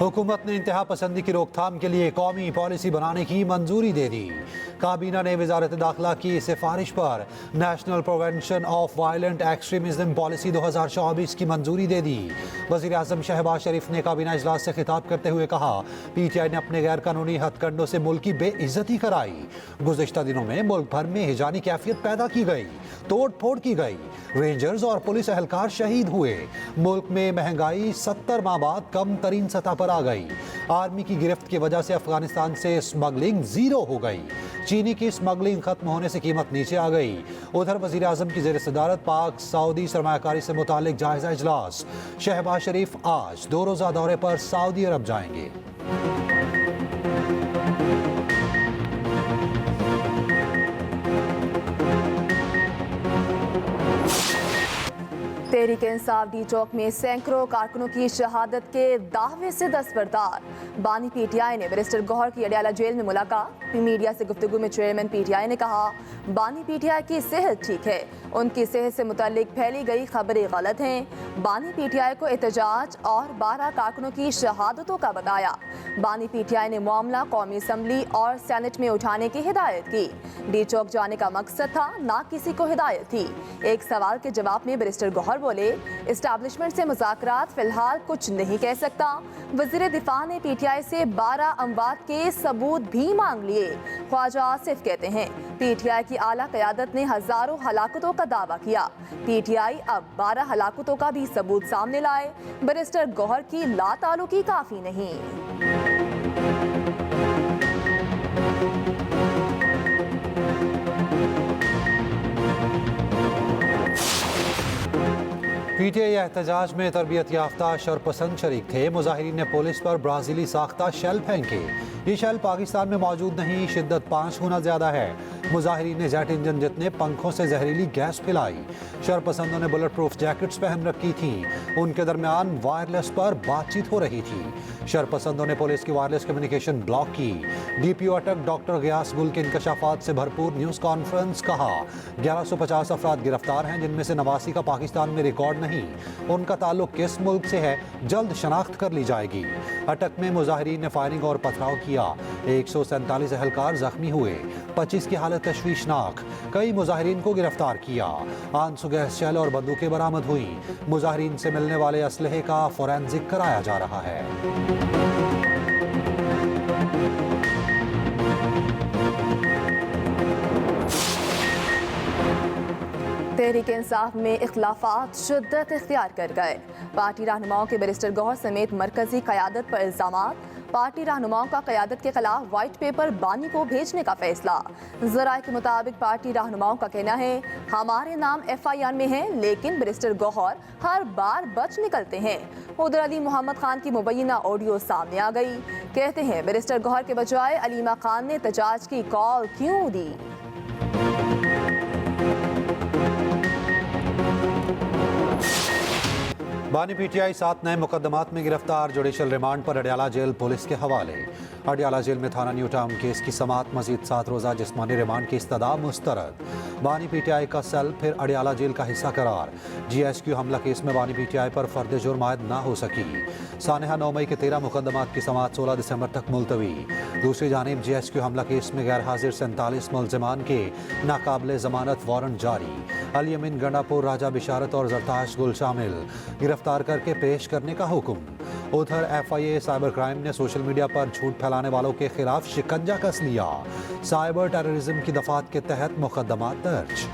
हुकूमत ने इंतहा पसंदी की रोकथाम के लिए कौमी पॉलिसी बनाने की मंजूरी दे दी। काबीना ने वजारत दाखिला की सिफारिश पर national prevention of violent extremism policy 2024 की मंजूरी दे दी। वज़ीर आज़म शहबाज शरीफ ने काबीना इजलास से खिताब करते हुए कहा, PTI ने अपने गैर कानूनी हथकंडों से मुल्क की बेइज्जती कराई। गुज़िश्ता दिनों में मुल्क भर में हिजानी कैफियत पैदा की गई, तोड़ फोड़ की गई, रेंजर्स और पुलिस एहलकार शहीद हुए। मुल्क में महंगाई 70 माह बाद कम तरीन सतह पर आ गई। आर्मी की गिरफ्त की वजह से अफगानिस्तान से स्मगलिंग जीरो हो गई। चीनी की स्मगलिंग खत्म होने से कीमत नीचे आ गई। उधर वजीर आजम की ज़ेर सदारत पाक सऊदी सरमायाकारी से मुतालिक जायजा इजलास। शहबाज शरीफ आज 2 रोज़ा दौरे पर सऊदी अरब जाएंगे। तहरीक इंसाफ डी चौक में सैकड़ों कारकुनों की शहादत के दावे से दस्तबरदार। बानी PTI ने बैरिस्टर गौहर की अडियाला जेल में मुलाकात। मीडिया से गुफ्तगू में चेयरमैन PTI ने कहा, बानी PTI की सेहत ठीक है, उनकी सेहत से मुतालिक फैली गई खबरें गलत हैं। बानी PTI को एहतजाज और 12 कारकुनों की शहादतों का बताया। बानी PTI ने मामला कौमी असम्बली और सेनेट में उठाने की हिदायत की। डी चौक जाने का मकसद था, ना किसी को हिदायत थी। एक सवाल के जवाब में बैरिस्टर गौहर बोले, इस्टेब्लिशमेंट से मुज़ाकरात फिलहाल कुछ नहीं कह सकता। वज़ीर दिफा ने PTI से 12 अमवात के सबूत भी मांग लिए। ख्वाजा आसिफ कहते हैं, PTI की आला क़यादत ने हज़ारों हलाकतों का दावा किया। PTI अब 12 हलाकतों का भी सबूत सामने लाए। बैरिस्टर गौहर की लाताल्लुकी काफ़ी नहीं। PTI एहतजाज में तरबियत याफ्ता शरपसंद शरीक थे। मुजाहिरीन ने पुलिस पर ब्राज़ीली साख्ता शेल फेंके। ये शेल पाकिस्तान में मौजूद नहीं, शिद्दत 5 गुना ज़्यादा है। मुजाहिरीन ने जेट इंजन जितने पंखों से जहरीली गैस फैलाई। शरपसंदों ने बुलेट प्रूफ जैकेट्स पहन रखी थी। उनके दरमियान वायरलेस पर बातचीत हो रही थी। शरपसंदों ने पुलिस की वायरलेस कम्युनिकेशन ब्लॉक की। DPO अटक डॉक्टर गयास गुल के इंकशाफात से भरपूर न्यूज़ कॉन्फ्रेंस। कहा, 1150 अफराद गिरफ्तार हैं, जिनमें से 89 का पाकिस्तान में रिकॉर्ड नहीं। उनका ताल्लुक किस मुल्क से है, जल्द शनाख्त कर ली जाएगी। अटक में मुजाहिरीन ने फायरिंग और पथराव किया। 147 एहलकार जख्मी हुए। 25 की हालत तशवीशनाक। कई मुजाहिरीन को गिरफ्तार किया। आंसू गैस शेल और बंदूकें बरामद हुई। मुजाहिरीन से मिलने वाले असलहे का फोरेंसिक कराया जा रहा है। तहरीक इंसाफ में इख्लाफात शिद्दत इख्तियार कर गए। पार्टी रहनुमाओं के बैरिस्टर गौहर समेत मरकजी क़यादत पर इल्ज़ामात। पार्टी रहनुमाओं का क़यादत के खिलाफ वाइट पेपर बानी को भेजने का फैसला। ज़राए के मुताबिक पार्टी रहनुमाओं का कहना है, हमारे नाम FIR में है, लेकिन बैरिस्टर गौहर हर बार बच निकलते हैं। उधर अली मोहम्मद खान की मुबैना ऑडियो सामने आ गई। कहते हैं, बैरिस्टर गौहर के बजाय अलीमा खान ने एहतजाज की कॉल क्यों दी। बानी PTI 7 नए मुकदमात में गिरफ्तार। जुडिशल रिमांड पर अडियाला जेल पुलिस के हवाले। अडियाला जेल में थाना न्यू टाउन केस की समाअत, मजीद 7 रोज़ा जिस्मानी रिमांड की इस्तदा मुस्तरद। बानी PTI का सेल फिर अडियाला जेल का हिस्सा करार। GSQ हमला केस में बानी PTI पर फर्द जुर्म आयद ना हो सकी। सानहा 9 मई के 13 मुकदमात की समाअत 16 दिसंबर तक मुलतवी। दूसरी जानिब GSQ हमला केस में गैर हाजिर 47 मुल्ज़िमान के नाकाबिले ज़मानत वारंट जारी। अली अमीन गंडापुर, राजा बिशारत और जरताश गुल शामिल। गिरफ्तार करके पेश करने का हुक्म। उधर FIA साइबर क्राइम ने सोशल मीडिया पर झूठ फैलाने वालों के खिलाफ शिकंजा कस लिया। साइबर टेररिज्म की दफात के तहत मुकदमा दर्ज।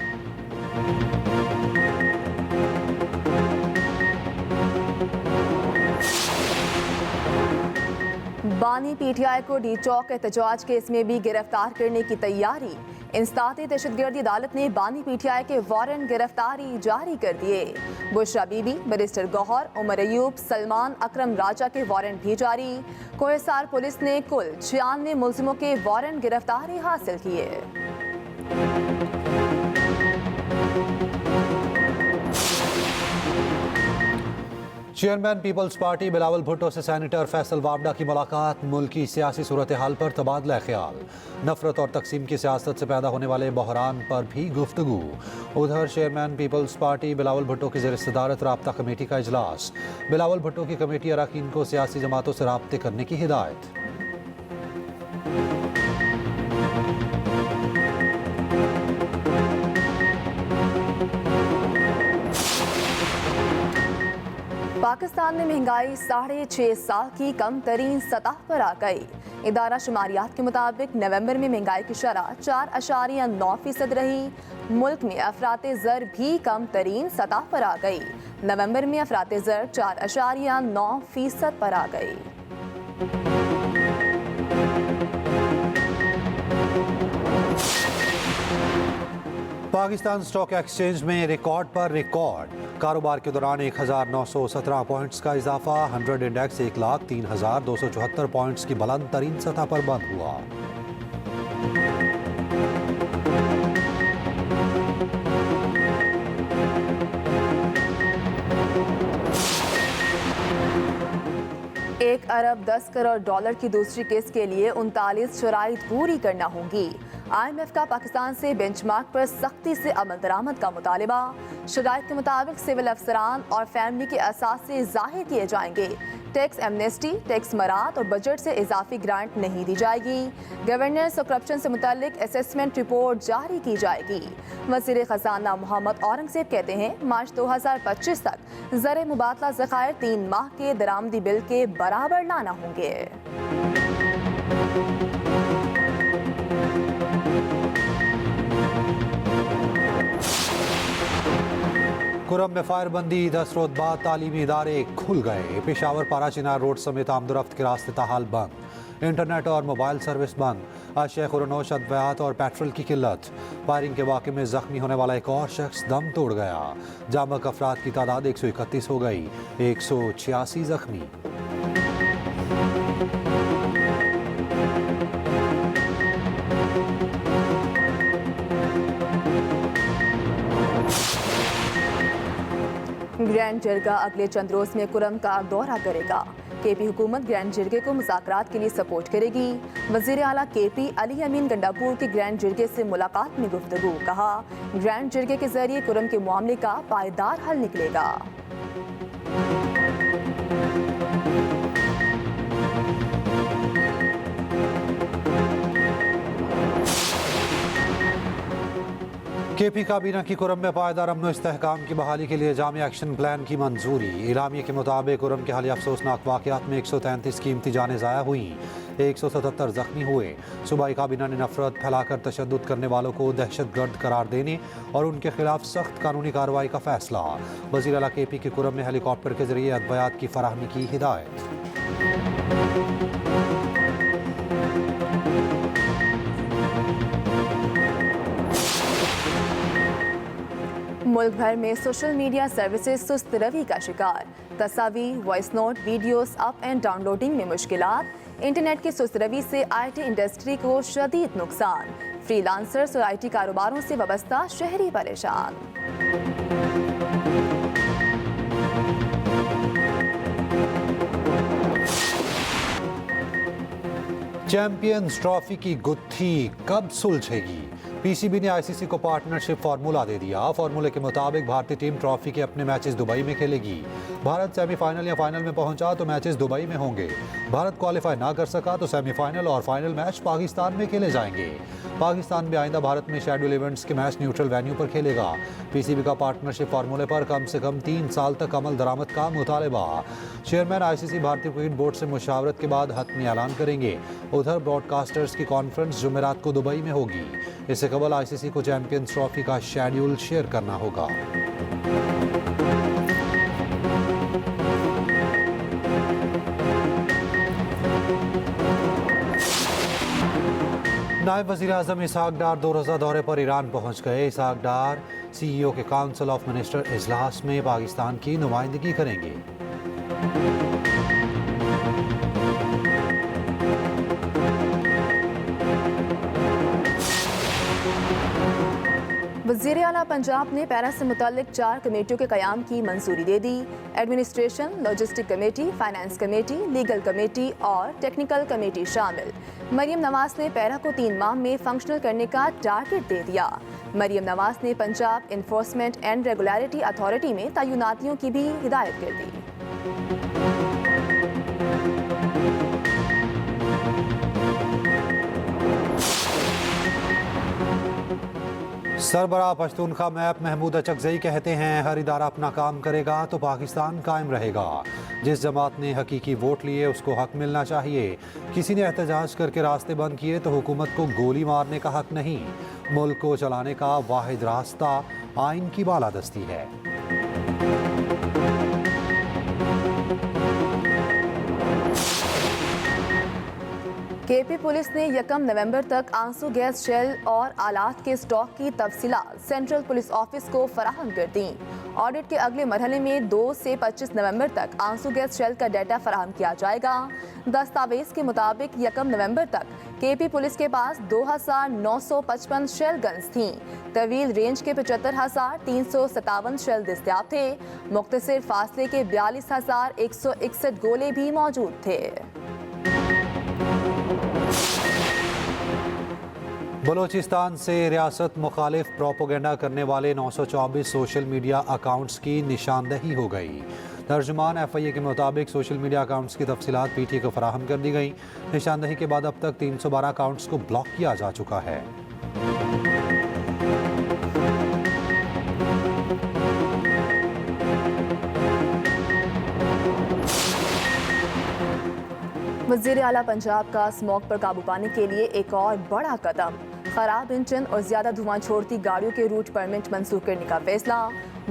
बानी PTI को डी चौक एहतजाज केस में भी गिरफ्तार करने की तैयारी। इंसदाती दहशतगर्दी अदालत ने बानी PTI के वारंट गिरफ्तारी जारी कर दिए। बुशरा बीबी, बैरिस्टर गौहर, उमर अयूब, सलमान अकरम राजा के वारंट भी जारी। कोहिसार पुलिस ने कुल 96 मुल्जिमों के वारंट गिरफ्तारी हासिल किए। चेयरमैन पीपल्स पार्टी बिलावल भुट्टो से सेनेटर फैसल वावडा की मुलाकात, मुल्की सियासी सूरत हाल पर तबादला ख्याल, नफरत और तकसीम की सियासत से पैदा होने वाले बहरान पर भी गुफ्तगू। उधर चेयरमैन पीपल्स पार्टी बिलावल भुट्टो की ज़ेर सदारत राब्ता कमेटी का इजलास, बिलावल भुट्टो की कमेटी अरकान को सियासी जमातों से राब्ते करने की हिदायत। पाकिस्तान में महंगाई 6.5 साल की कम तरीन सतह पर आ गई। इदारा शुमारियात के मुताबिक नवंबर में महंगाई की शरह 4.9% रही। मुल्क में अफराते ज़र भी कम तरीन सतह पर आ गई। नवंबर में अफराते ज़र 4.9% पर आ गई। पाकिस्तान स्टॉक एक्सचेंज में रिकॉर्ड पर रिकॉर्ड, कारोबार के दौरान 1917 पॉइंट्स का इजाफा, 100 इंडेक्स 1,03,274 पॉइंट्स की बुलंद तरीन सतह पर बंद हुआ। $1 अरब 10 करोड़ डॉलर की दूसरी किस्त के लिए 39 शराइत पूरी करना होंगी। IMF का पाकिस्तान से बेंचमार्क पर सख्ती से अमल दरामद का मुतालबा। शराइत के मुताबिक सिविल अफसरान और फैमिली के असासे जाहिर किए जाएंगे। टैक्स एमनेस्टी, टैक्स मरात और बजट से इजाफी ग्रांट नहीं दी जाएगी। गवर्नेंस और करप्शन से मुतालिक असेसमेंट रिपोर्ट जारी की जाएगी। वज़ीर ख़जाना मोहम्मद औरंगज़ेब कहते हैं मार्च 2025 तक ज़र मुबादला ज़खायर 3 माह के दरामदी बिल के बराबर लाना होंगे। कुरम में फायरबंदी, 10 रोज बाद तालीमी इदारे खुल गए। पेशावर पारा चिनार रोड समेत आमदोरफ्त के रास्ते ताहाल बंद, इंटरनेट और मोबाइल सर्विस बंद। अशिया खुरनोश, अद्वियात और पेट्रोल की किल्लत। फायरिंग के वाक़े में जख्मी होने वाला एक और शख्स दम तोड़ गया। जामक अफराद की तादाद 131 हो गई, 186 जख्मी। ग्रैंड जिरगा अगले चंद रोज में कुरम का दौरा करेगा। केपी हुकूमत ग्रैंड जिरगे को मुज़ाकरात के लिए सपोर्ट करेगी। वज़ीर आला केपी अली अमीन गंडापुर के ग्रैंड जिरगे से मुलाकात में गुफ्तगू, कहा ग्रैंड जिरगे के जरिए कुरम के मामले का पायदार हल निकलेगा। केपी काबीना की कुरम में पायदार अमन इस्तेहकाम की बहाली के लिए जामी एक्शन प्लान की मंजूरी। इलामी के मुताबिक कुरम के हालिया अफसोसनाक वाक़यात में 133 कीमती जानें ज़ाया हुई, 177 जख्मी हुए। सूबाई काबीना ने नफरत फैलाकर तशद्दुद करने वालों को दहशतगर्द करार देने और उनके खिलाफ सख्त कानूनी कार्रवाई का फैसला। वज़ीर आला केपी की कुरम में हेलीकॉप्टर के जरिए अद्वियात की फराहमी की हिदायत। मुल्क भर में सोशल मीडिया सर्विसेज सुस्त रवि का शिकार। तस्वीर, voice note, videos up and downloading में मुश्किलात। इंटरनेट की सुस्त रवि से IT इंडस्ट्री को शदीद नुकसान। फ्रीलांसर्स और IT कारोबारों से वाबस्ता शहरी परेशान। चैंपियंस ट्रॉफी की गुत्थी कब सुलझेगी? PCB ने ICC को पार्टनरशिप फार्मूला दे दिया। फार्मूले के मुताबिक भारतीय टीम ट्रॉफी के अपने मैचेस दुबई में खेलेगी। भारत सेमीफाइनल या फाइनल में पहुंचा तो मैचेस दुबई में होंगे। भारत क्वालिफाई ना कर सका तो सेमीफाइनल और फाइनल मैच पाकिस्तान में खेले जाएंगे। पाकिस्तान में आइंदा भारत में शेड्यूल इवेंट्स के मैच न्यूट्रल वेन्यू पर खेलेगा। PCB का पार्टनरशिप फार्मूले पर कम से कम 3 साल तक अमल दरामद का मुतालबा। चेयरमैन ICC भारतीय क्रिकेट बोर्ड से मुशावरत के बाद हतमी ऐलान करेंगे। उधर ब्रॉडकास्टर्स की कॉन्फ्रेंस जुमेरात को दुबई में होगी। इससे कबल ICC को चैंपियंस ट्रॉफी का शेड्यूल शेयर करना होगा। नायब वज़ीर आज़म इसहाक डार 2 रोज़ा दौरे पर ईरान पहुंच गए। इसहाक डार CEO के काउंसिल ऑफ मिनिस्टर इजलास में पाकिस्तान की नुमाइंदगी करेंगे। वज़ीर आला आला पंजाब ने पैरा से मुतल्लिक 4 कमेटियों के क़याम की मंजूरी दे दी। Administration, logistic committee, finance committee, legal committee और टेक्निकल कमेटी शामिल। मरियम नवाज ने पैरा को 3 माह में फंक्शनल करने का टारगेट दे दिया। मरियम नवाज ने Punjab enforcement and regulatory authority में तैनातियों की भी हिदायत कर दी। सरबराह पश्तूनख्वा मैप महमूद अचकज़ई कहते हैं, हर इदारा अपना काम करेगा तो पाकिस्तान कायम रहेगा। जिस जमात ने हकीकी वोट लिए उसको हक मिलना चाहिए। किसी ने एहतजाज करके रास्ते बंद किए तो हुकूमत को गोली मारने का हक नहीं। मुल्क को चलाने का वाहिद रास्ता आइन की बालादस्ती है। केपी पुलिस ने 1 नवंबर तक आंसू गैस शेल और आलात के स्टॉक की तफसीलात सेंट्रल पुलिस ऑफिस को फराहम कर दी। ऑडिट के अगले मरहले में 2 से 25 नवंबर तक आंसू गैस शेल का डाटा फराहम किया जाएगा। दस्तावेज के मुताबिक 1 नवंबर तक केपी पुलिस के पास 2,955 शेल गन्स थीं। तवील रेंज के 75,357 शेल दस्तियाब थे। मुख्तसर फासले के 42,161 गोले भी मौजूद थे। बलोचिस्तान से रियासत मुखालिफ प्रोपोगेंडा करने वाले 924 सोशल मीडिया अकाउंट्स की निशानदही हो गई। तर्जुमान FIA के मुताबिक सोशल मीडिया अकाउंट्स की तफसीलात PTI को फराहम कर दी गई। निशानदही के बाद अब तक 312 अकाउंट्स को ब्लॉक किया जा चुका है। वज़ीर आला पंजाब का स्मॉग पर काबू पाने के लिए एक और बड़ा कदम, खराब इंजन और ज्यादा धुआं छोड़ती गाड़ियों के रूट परमिट मंसूख करने का फैसला।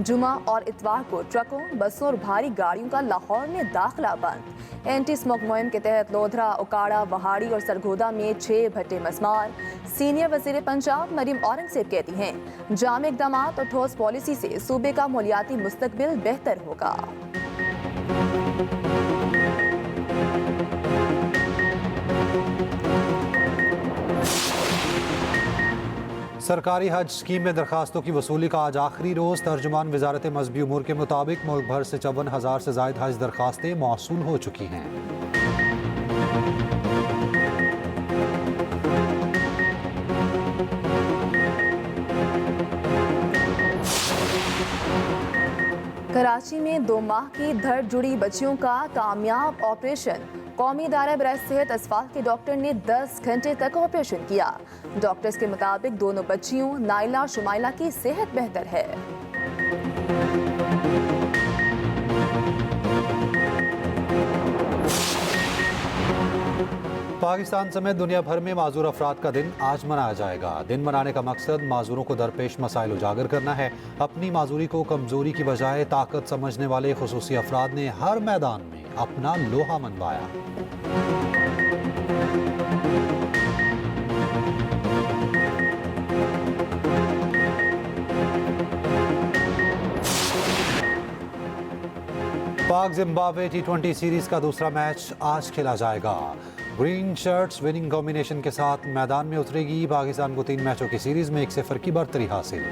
जुमा और इतवार को ट्रकों, बसों और भारी गाड़ियों का लाहौर में दाखिला बंद। एंटी स्मॉग मुहिम के तहत लोधरा, उकाड़ा, वहाड़ी और सरगोदा में 6 भट्टे मस्मार। सीनियर वज़ीर पंजाब मरियम औरंगज़ेब कहती हैं, जाम इक़दामात और ठोस पॉलिसी से सूबे का मालियाती मुस्तकबिल बेहतर होगा। सरकारी हज स्कीम में दरखास्तों की वसूली का आज आखिरी रोज़। तर्जुमान वजारत मजहबी उमूर के मुताबिक मुल्क भर से 54,000 से ज़ायद हज दरखास्तें मौसूल हो चुकी हैं। कराची में 2 माह की धड़ जुड़ी बच्चियों का कामयाब ऑपरेशन। कौमी इदारा बराए सेहत असफाक के डॉक्टर ने 10 घंटे तक ऑपरेशन किया। डॉक्टर्स के मुताबिक दोनों बच्चियों नाइला और शुमाइला की सेहत बेहतर है। पाकिस्तान समेत दुनिया भर में माजूर अफराद का दिन आज मनाया जाएगा। दिन मनाने का मकसद माजूरों को दरपेश मसाइल उजागर करना है। अपनी माजूरी को कमजोरी की बजाय ताकत समझने वाले खुसूसी अफराद ने हर मैदान में अपना लोहा मनवाया। पाक जिम्बाब्वे T20 सीरीज का दूसरा मैच आज खेला जाएगा। ग्रीन शर्ट्स विनिंग कॉम्बिनेशन के साथ मैदान में उतरेगी। पाकिस्तान को 3 मैचों की सीरीज में 1-0 की बढ़तरी हासिल।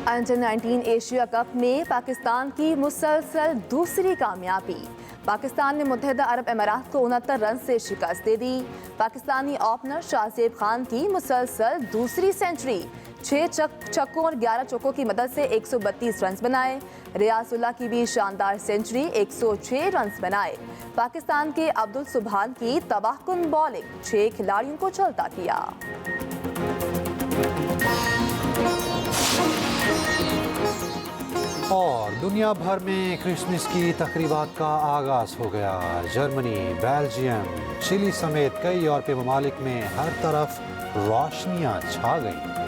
अंडर 19 एशिया कप में पाकिस्तान की मुसलसल दूसरी कामयाबी। पाकिस्तान ने मुत्तहिदा अरब अमीरात को 69 रन से शिकस्त दे दी। पाकिस्तानी ओपनर शाहजेब खान की मुसलसल दूसरी सेंचुरी। 6 छक्कों और 11 चौकों की मदद से 132 रन बनाए। रियाजुल्लाह की भी शानदार सेंचुरी, 106 रन बनाए। पाकिस्तान के अब्दुल सुबहान की तबाहकुन बॉलिंग 6 खिलाड़ियों को चलता किया। और दुनिया भर में क्रिसमस की तकरीबात का आगाज हो गया। जर्मनी, बेल्जियम, चिली समेत कई यूरोपीय ममालिक में हर तरफ रोशनियां छा गई।